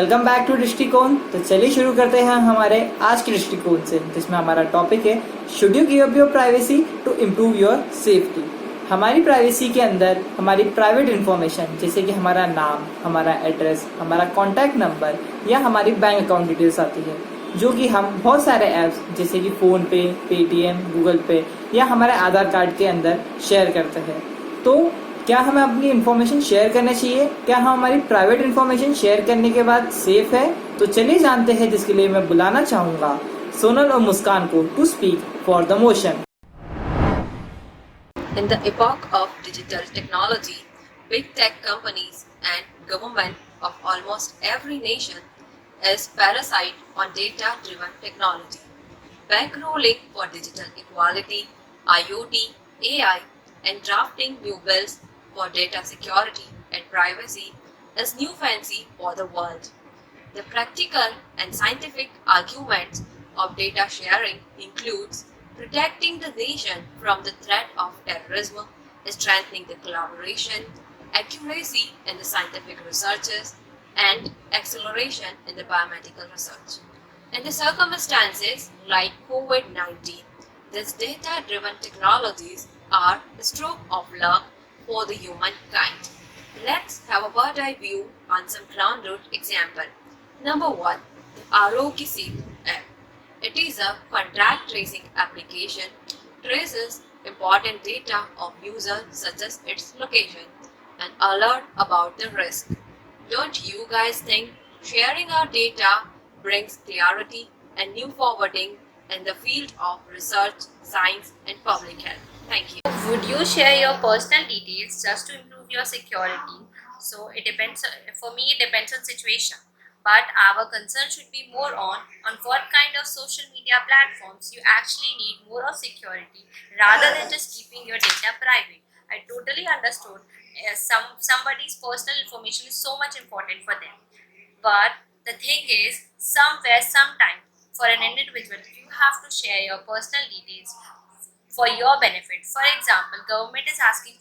Welcome back to दृष्टिकोण। तो चलिए शुरू करते हैं हमारे आज के दृष्टिकोण से, जिसमें हमारा टॉपिक है should you give up your privacy to improve your safety. हमारी प्राइवेसी के अंदर हमारी प्राइवेट इन्फॉर्मेशन जैसे कि हमारा नाम, हमारा एड्रेस, हमारा कॉन्टैक्ट नंबर या हमारी बैंक अकाउंट डिटेल्स आती है, जो कि हम बहुत सारे ऐप्स जैसे कि फ़ोन पे, पेटीएम, गूगल पे या हमारे आधार कार्ड के अंदर शेयर करते हैं। तो क्या हमें अपनी इन्फॉर्मेशन शेयर करना चाहिए? क्या हम हमारी प्राइवेट इन्फॉर्मेशन शेयर करने के बाद सेफ है? तो चलिए जानते हैं, जिसके लिए मैं बुलाना चाहूँगा सोनल और मुस्कान को to speak for the motion. In the epoch of digital technology, big tech companies and government of almost every nation is parasite on data-driven technology. Bankrolling for digital equality, IoT, AI, and drafting new bills for data security and privacy is new fancy for the world. The practical and scientific arguments of data sharing includes protecting the nation from the threat of terrorism, strengthening the collaboration, accuracy in the scientific researches, and acceleration in the biomedical research. In the circumstances like COVID-19, these data-driven technologies are a stroke of luck for the humankind. Let's have a bird's eye view on some ground root example. Number 1. The Aarogya Setu app. It is a contact tracing application, traces important data of users such as its location and alert about the risk. Don't you guys think sharing our data brings clarity and new forwarding in the field of research, science and public health? Thank you. Would you share your personal details just to improve your security? So it depends. For me, it depends on situation. But our concern should be more on what kind of social media platforms you actually need more of security rather than just keeping your data private. I totally understood somebody's personal information is so much important for them. But the thing is, somewhere, sometime, for an individual, you have to share your personal details for your benefit. For example, government is asking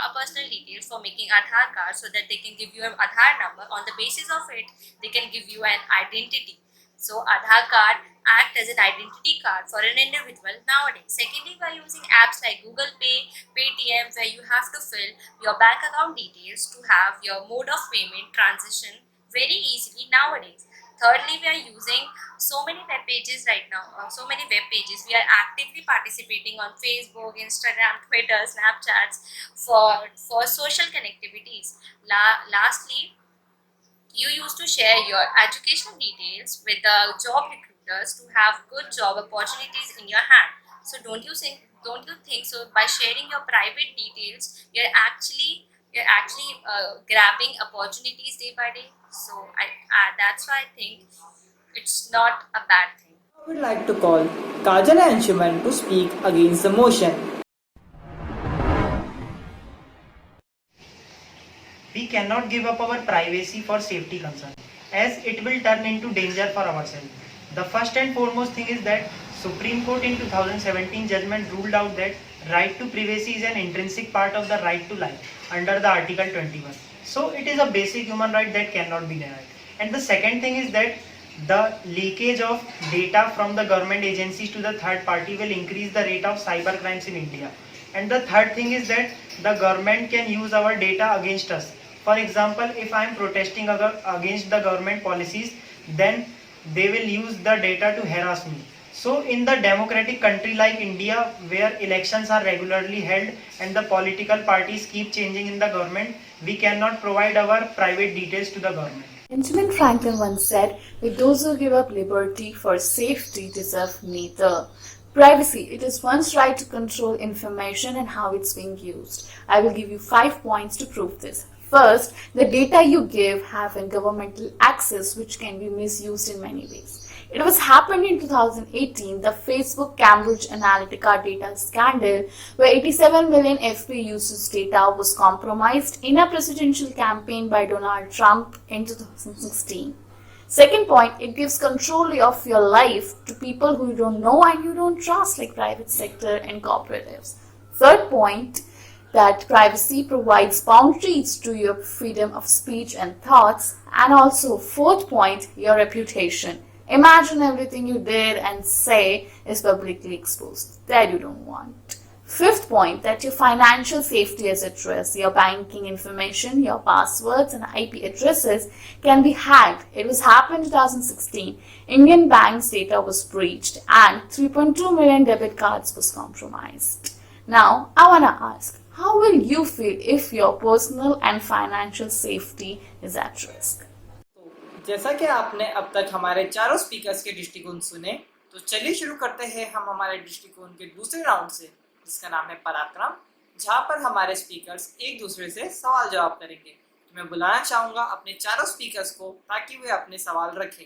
our personal details for making Aadhaar card so that they can give you an Aadhaar number. On the basis of it, they can give you an identity. So Aadhaar card act as an identity card for an individual nowadays. Secondly, by using apps like Google Pay, Paytm, where you have to fill your bank account details to have your mode of payment transition very easily nowadays. Thirdly, we are using so many web pages right now. We are actively participating on Facebook, Instagram, Twitter, Snapchats for social connectivities. Lastly, you used to share your educational details with the job recruiters to have good job opportunities in your hand. So don't you think so? By sharing your private details, you're actually grabbing opportunities day by day. So that's why I think it's not a bad thing. I would like to call Kajal and Anshuman to speak against the motion. We cannot give up our privacy for safety concern, as it will turn into danger for ourselves. The first and foremost thing is that Supreme Court in 2017 judgment ruled out that right to privacy is an intrinsic part of the right to life under the Article 21. So it is a basic human right that cannot be denied. And the second thing is that the leakage of data from the government agencies to the third party will increase the rate of cyber crimes in India. And the third thing is that the government can use our data against us. For example, if I am protesting against the government policies, then they will use the data to harass me. So in the democratic country like India, where elections are regularly held and the political parties keep changing in the government, we cannot provide our private details to the government. Benjamin Franklin once said that those who give up liberty for safety deserve neither. Privacy, it is one's right to control information and how it's being used. I will give you 5 points to prove this. First, the data you give have governmental access which can be misused in many ways. It was happened in 2018, the Facebook Cambridge Analytica data scandal, where 87 million FB users' data was compromised in a presidential campaign by Donald Trump in 2016. Second point, it gives control of your life to people who you don't know and you don't trust, like private sector and cooperatives. Third point, that privacy provides boundaries to your freedom of speech and thoughts. And also, fourth point, your reputation. Imagine everything you did and say is publicly exposed. That you don't want. Fifth point, that your financial safety is at risk. Your banking information, your passwords and IP addresses can be hacked. It was happened in 2016. Indian banks' data was breached and 3.2 million debit cards was compromised. Now, I want to ask, how will you feel if your personal and financial safety is at risk? जैसा कि आपने अब तक हमारे चारों speakers के दृष्टिकोण सुने, तो चलिए शुरू करते हैं हम हमारे दृष्टिकोण के दूसरे राउंड से, जिसका नाम है पराक्रम, जहां पर हमारे स्पीकर्स एक दूसरे से सवाल जवाब करेंगे। तो मैं बुलाना चाहूंगा अपने चारों स्पीकर्स को ताकि वे अपने सवाल रखें।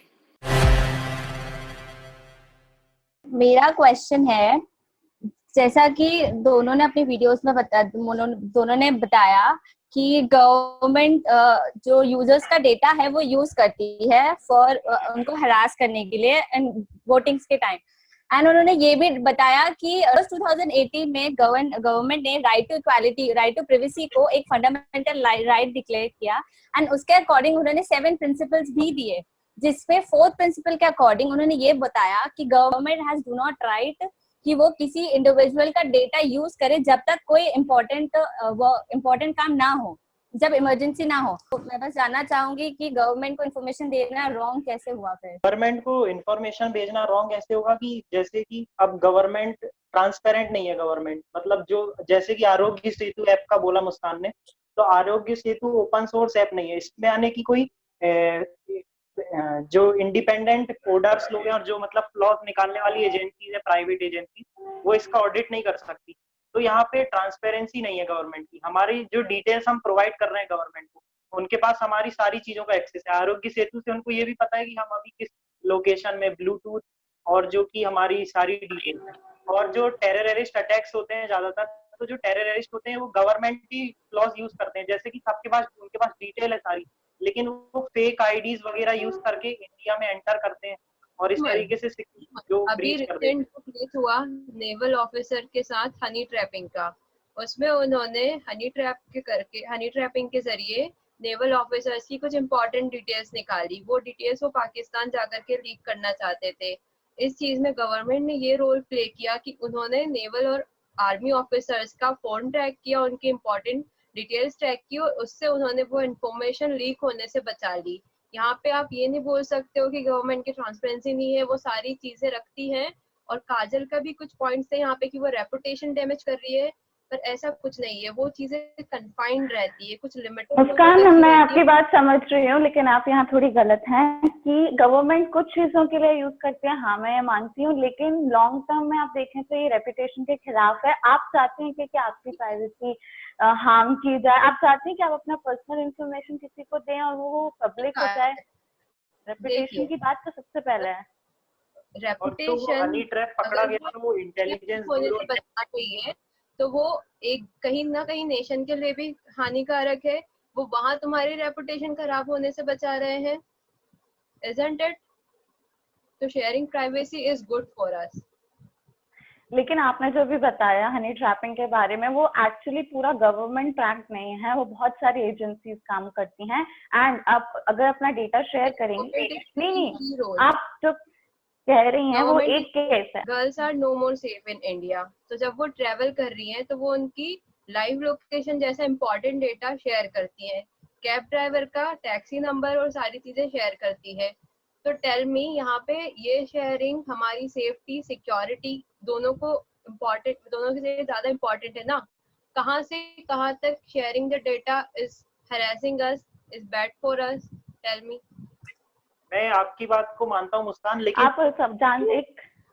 मेरा क्वेश्चन है, जैसा कि दोनों ने अपनी वीडियोस में दोनों ने बताया कि गवर्नमेंट जो यूजर्स का डेटा है वो यूज करती है फॉर उनको हरास करने के लिए एंड वोटिंग्स के टाइम। एंड उन्होंने ये भी बताया कि 2018 में गवर्नमेंट ने right to equality, right to privacy को एक फंडामेंटल राइट डिक्लेयर किया एंड उसके अकॉर्डिंग उन्होंने 7 प्रिंसिपल्स भी दिए, जिसमें 4th प्रिंसिपल के अकॉर्डिंग उन्होंने ये बताया कि government has do not right कि वो किसी इंडिविजुअल का डेटा यूज करे जब तक कोई इम्पोर्टेंट काम ना हो, जब इमरजेंसी ना हो। तो मैं बस जानना चाहूंगी कि गवर्नमेंट को इन्फॉर्मेशन देना रॉन्ग कैसे हुआ? फिर गवर्नमेंट को इन्फॉर्मेशन भेजना रॉन्ग ऐसे होगा कि जैसे कि अब गवर्नमेंट ट्रांसपेरेंट नहीं है। गवर्नमेंट मतलब जो जैसे कि आरोग्य सेतु ऐप का बोला मुस्कान ने, तो Aarogya Setu open source app नहीं है। इसमें आने की कोई जो इंडिपेंडेंट कोडर्स लोग हैं और जो मतलब फ्लॉज निकालने वाली एजेंसी है, प्राइवेट एजेंसी, वो इसका ऑडिट नहीं कर सकती। तो यहाँ पे ट्रांसपेरेंसी नहीं है गवर्नमेंट की। हमारी जो डिटेल्स हम प्रोवाइड कर रहे हैं गवर्नमेंट को, उनके पास हमारी सारी चीजों का एक्सेस है। आरोग्य सेतु से उनको ये भी पता है कि हम अभी किस लोकेशन में, ब्लूटूथ और जो कि हमारी सारी डिटेल है। और जो टेररिस्ट अटैक्स होते हैं ज्यादातर, तो जो टेररिस्ट होते हैं वो गवर्नमेंट की फ्लॉज यूज करते हैं, जैसे कि सबके पास उनके पास डिटेल है सारी, लेकिन वो फेक आईडीज वगैरह यूज करके इंडिया में एंटर करते हैं और इस तरीके से जो अभी रिसेंट केस हुआ नेवल ऑफिसर के साथ हनी ट्रैपिंग का, उसमें उन्होंने हनी ट्रैपिंग के जरिए नेवल ऑफिसर्स की कुछ इंपॉर्टेंट डिटेल्स निकाली। वो डिटेल्स वो पाकिस्तान जाकर के लीक करना चाहते थे। इस चीज में गवर्नमेंट ने ये रोल प्ले किया कि उन्होंने नेवल और आर्मी ऑफिसर्स का फोन ट्रैक किया, उनकी इंपॉर्टेंट डिटेल्स ट्रैक की और उससे उन्होंने वो इन्फॉर्मेशन लीक होने से बचा ली। यहाँ पे आप ये नहीं बोल सकते हो कि गवर्नमेंट की ट्रांसपेरेंसी नहीं है, वो सारी चीजें रखती है। और काजल का भी कुछ पॉइंट्स थे यहाँ पे कि वो रेपुटेशन डैमेज कर रही है, पर ऐसा कुछ नहीं है। वो चीजें कन्फाइंड रहती है, कुछ लिमिटेड। मुस्कान, मैं आपकी बात समझ रही हूँ, लेकिन आप यहाँ थोड़ी गलत हैं कि गवर्नमेंट कुछ चीजों के लिए यूज करते हैं। हाँ, मैं ये मानती हूँ, लेकिन लॉन्ग टर्म में आप देखें तो ये रेपुटेशन के खिलाफ है। आप चाहते हैं कि आपकी प्राइवेसी हार्म की जाए, आप चाहते हैं कि आप अपना पर्सनल इंफॉर्मेशन किसी को दें और वो पब्लिक हो जाए। रेपुटेशन की बात तो सबसे पहले है। रेपुटेशन पकड़ा गया तो इंटेलिजेंस ब्यूरो बचना चाहिए, तो वो एक कहीं ना कहीं नेशन के लिए भी हानिकारक है। वो वहां तुम्हारी रेपुटेशन खराब होने से बचा रहे हैं, isn't it? तो sharing privacy is good for us. लेकिन आपने जो भी बताया हनी ट्रैपिंग के बारे में, वो एक्चुअली पूरा गवर्नमेंट ट्रैक नहीं है, वो बहुत सारी एजेंसीज काम करती हैं। एंड आप अगर अपना डेटा शेयर करेंगे, नहीं, आप जो कह रही हैं वो एक केस है। Girls are no more safe in India. तो जब वो ट्रेवल कर रही हैं तो वो उनकी लाइव लोकेशन जैसा इंपॉर्टेंट डेटा शेयर करती हैं, कैब ड्राइवर का टैक्सी नंबर और सारी चीजें शेयर करती है। तो टेल मी, यहाँ पे ये शेयरिंग हमारी सेफ्टी, सिक्योरिटी दोनों को इम्पोर्टेंट, दोनों से ज्यादा इम्पोर्टेंट है ना। कहाँ से कहाँ तक sharing the data is harassing us, is bad for us? Tell me. मैं आपकी बात को मानता हूँ मुस्कान, लेकिन आप सब जानते,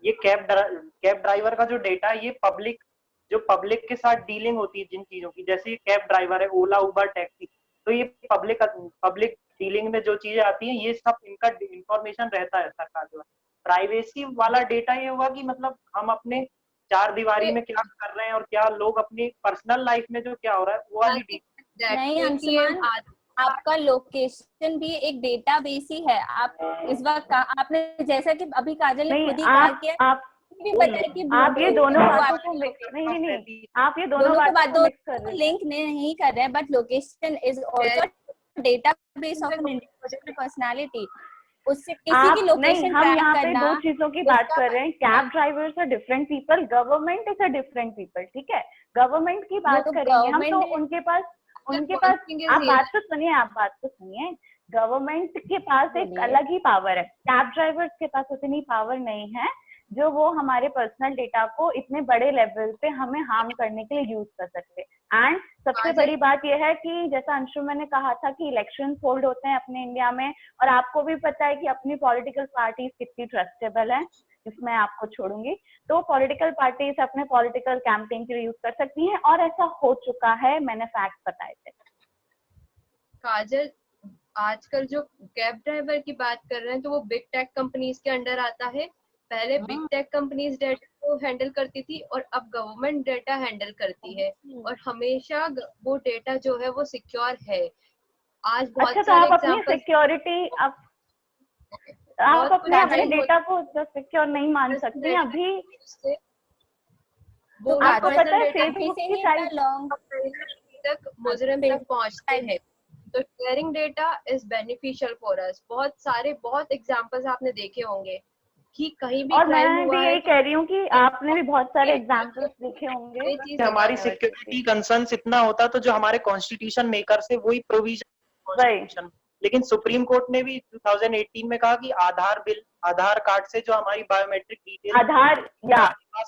ये कैब ड्राइवर का जो डेटा, ये पब्लिक के साथ डीलिंग होती है जिन चीजों की, जैसे ये कैब ड्राइवर है, ओला, उबर, टैक्सी, तो ये पब्लिक डीलिंग में जो चीजें आती हैं, ये सब इनका इंफॉर्मेशन रहता है सरकार के पास। प्राइवेसी वाला डेटा ये होगा कि मतलब हम अपने चार दीवारी में क्या कर रहे हैं और क्या लोग अपनी पर्सनल लाइफ में जो क्या हो रहा है वो वाली नहीं अंशुमान, आपका लोकेशन भी एक डेटाबेस ही है। आप इस वक्त आपने, जैसा कि अभी काजल ने खुद ही कहा कि भी पता है कि आप ये दोनों वो बातों आपको को मिक्स नहीं, आप ये दोनों दोनों को बातों को मिक्स कर बातों रहे हैं। लिंक नहीं कर रहे हैं, but location is also database of an individual personality. उससे किसी आप की नहीं, लोकेशन हम ट्रैक यहाँ पे करना, दो चीजों की बात उसका कर रहे हैं। Cab drivers are different people, government is a different people, ठीक है। गवर्नमेंट की बात तो करेंगे हम, तो government उनके पास आप बात तो सुनिए, आप बात तो सुनिए। गवर्नमेंट के पास एक बोलिए। अलग ही पावर है, कैब ड्राइवर्स के पास उतनी पावर नहीं है जो वो हमारे पर्सनल डेटा को इतने बड़े लेवल पे हमें हार्म करने के लिए यूज कर सकते। एंड सबसे बड़ी बात यह है कि जैसा अंशुमन मैंने कहा था कि इलेक्शन होल्ड होते हैं अपने इंडिया में, और आपको भी पता है कि अपनी पॉलिटिकल पार्टीज कितनी ट्रस्टेबल है, इसमें आपको छोड़ूंगी। तो पॉलिटिकल पार्टीज अपने पॉलिटिकल कैंपेन के लिए यूज कर सकती हैं, और ऐसा हो चुका है, मैंने फैक्ट बताए थे। काजल, आजकल जो कैब ड्राइवर की बात कर रहे हैं तो वो बिग टेक कंपनीज के अंडर आता है। पहले बिग टेक कंपनीज डेटा को हैंडल करती थी और अब गवर्नमेंट डेटा हैंडल करती है, और हमेशा वो डेटा जो है वो सिक्योर है। आज बहुत अच्छा, तो सारे आप अपनी एग्जांपल्स, सिक्योरिटी आप अपने डेटा को सिक्योर नहीं मान सकती अभी। वो आपको पता है डेटा फेसबुक की साइट तक मुजरिम तक पहुंचते हैं, तो sharing data is beneficial for us. बहुत एग्जांपल्स आपने देखे होंगे कि कहीं भी और क्राइम मैं हुआ भी है यही कह रही हूँ कि आपने भी बहुत सारे एग्जाम्पल्स देखे होंगे। ये चीज हमारी सिक्योरिटी कंसर्न्स इतना होता तो जो हमारे कॉन्स्टिट्यूशन मेकर से वही प्रोविजन कॉन्स्टिट्यूशन, लेकिन सुप्रीम कोर्ट ने भी 2018 में कहा कि आधार कार्ड से जो हमारी बायोमेट्रिक डिटेल आधार या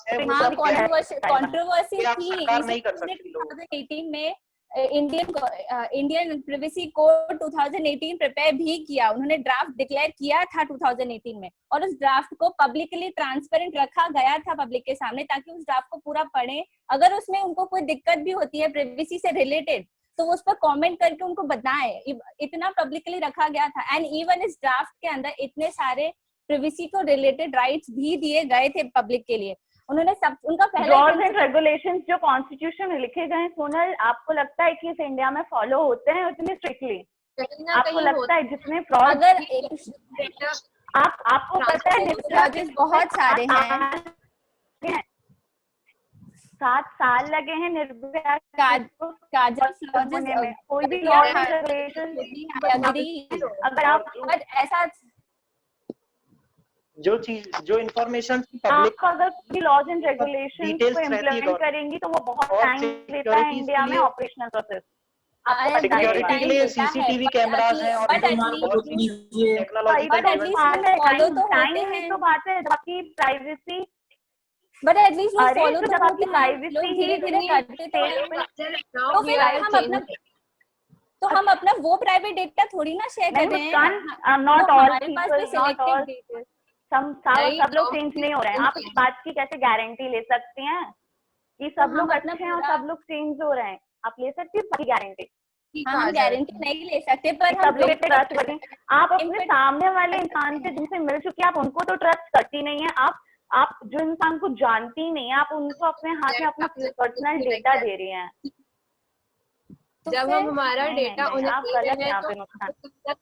है वो हाँ, सब कंट्रोवर्सी ये आप थी। सरकार नहीं कर सकती लोग। 2018 में इंडियन प्रिवेसी कोड 2018 प्रिपेयर भी किया, उन्होंने ड्राफ्ट डिक्लेयर किया था 2018 में, और उस ड्राफ्ट को पब्लिकली ट्रांसपेरेंट रखा गया था पब्लिक के सामने, ताकि उस ड्राफ्ट को पूरा पढ़े। अगर उसमें उनको कोई दिक्कत भी होती है प्रिवेसी से रिलेटेड, तो वो उस पर कमेंट करके उनको बताएं। इतना पब्लिकली रखा गया था। एंड इवन इस ड्राफ्ट के अंदर इतने सारे प्रिवेसी को रिलेटेड राइट्स भी दिए गए थे पब्लिक के लिए। उन्होंने सब उनका लॉज एंड रेगुलेशंस जो कॉन्स्टिट्यूशन में लिखे गए हैं, सोनल, आपको लगता है कि इस इंडिया में फॉलो होते हैं उतने स्ट्रिक्टली? आपको लगता है जितने फ्रॉड, अगर आपको पता है चार्जेस बहुत सारे हैं, 7 साल लगे हैं निर्भया काजल में, कोई भी लॉ एंड रेगुलेशन अगर आप ऐसा जो इंफॉर्मेशन आप अगर भी लॉज एंड रेगुलेशन को इम्प्लीमेंट करेंगी तो वो बहुत टाइम लेता है इंडिया में ऑपरेशनल प्रोसेस। सिक्योरिटी के लिए सीसीटीवी कैमरास हैं और टेक्नोलॉजी तो बात है, बाकी प्राइवेसी, बट एटलीस्ट वो फॉलो तो जब आपकी करते हैं, प्राइवेसी धीरे-धीरे करते तो फिर हम अपना वो प्राइवेट डेटा थोड़ी ना शेयर कर रहे हैं। नॉट ऑल हमारे पास भी सिलेक्टेड डेटा, सब लोग चेंज नहीं हो रहे हैं। आप इस बात की कैसे गारंटी ले सकते हैं कि सब लोग अच्छे हैं और सब लोग चेंज हो रहे हैं? आप ले सकते हैं गारंटी? हम गारंटी नहीं ले सकते, पर सब लोग ट्रस्ट करें। आप अपने सामने वाले इंसान से जिनसे मिल चुके हैं, आप उनको तो ट्रस्ट करती नहीं है। आप जो इंसान को जानती नहीं है, आप उनको अपने हाथ में अपना पर्सनल डेटा दे रही हैं। जब हम हमारा डेटा उन्हें आप दे गलत रहे हैं तो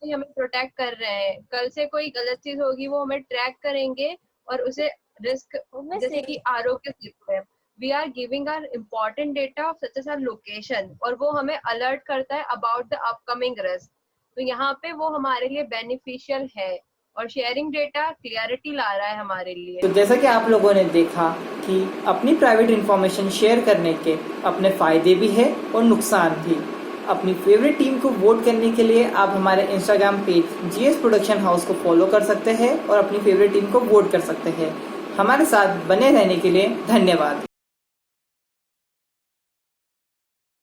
हमें प्रोटेक्ट कर रहे हैं। कल से कोई गलत चीज होगी वो हमें ट्रैक करेंगे और उसे रिस्क, जैसे कि आरोग्य सेतु है, we are giving our important data of such as our location, और वो हमें अलर्ट करता है अबाउट द अपकमिंग रिस्क। तो यहाँ पे वो हमारे लिए बेनिफिशियल है, और शेयरिंग डेटा क्लियरिटी ला रहा है हमारे लिए। तो जैसा कि आप लोगों ने देखा कि अपनी प्राइवेट इंफॉर्मेशन शेयर करने के अपने फायदे भी है और नुकसान भी। अपनी फेवरेट टीम को वोट करने के लिए आप हमारे Instagram page GS production house को फॉलो कर सकते हैं और अपनी फेवरेट टीम को वोट कर सकते हैं। हमारे साथ बने रहने के लिए धन्यवाद।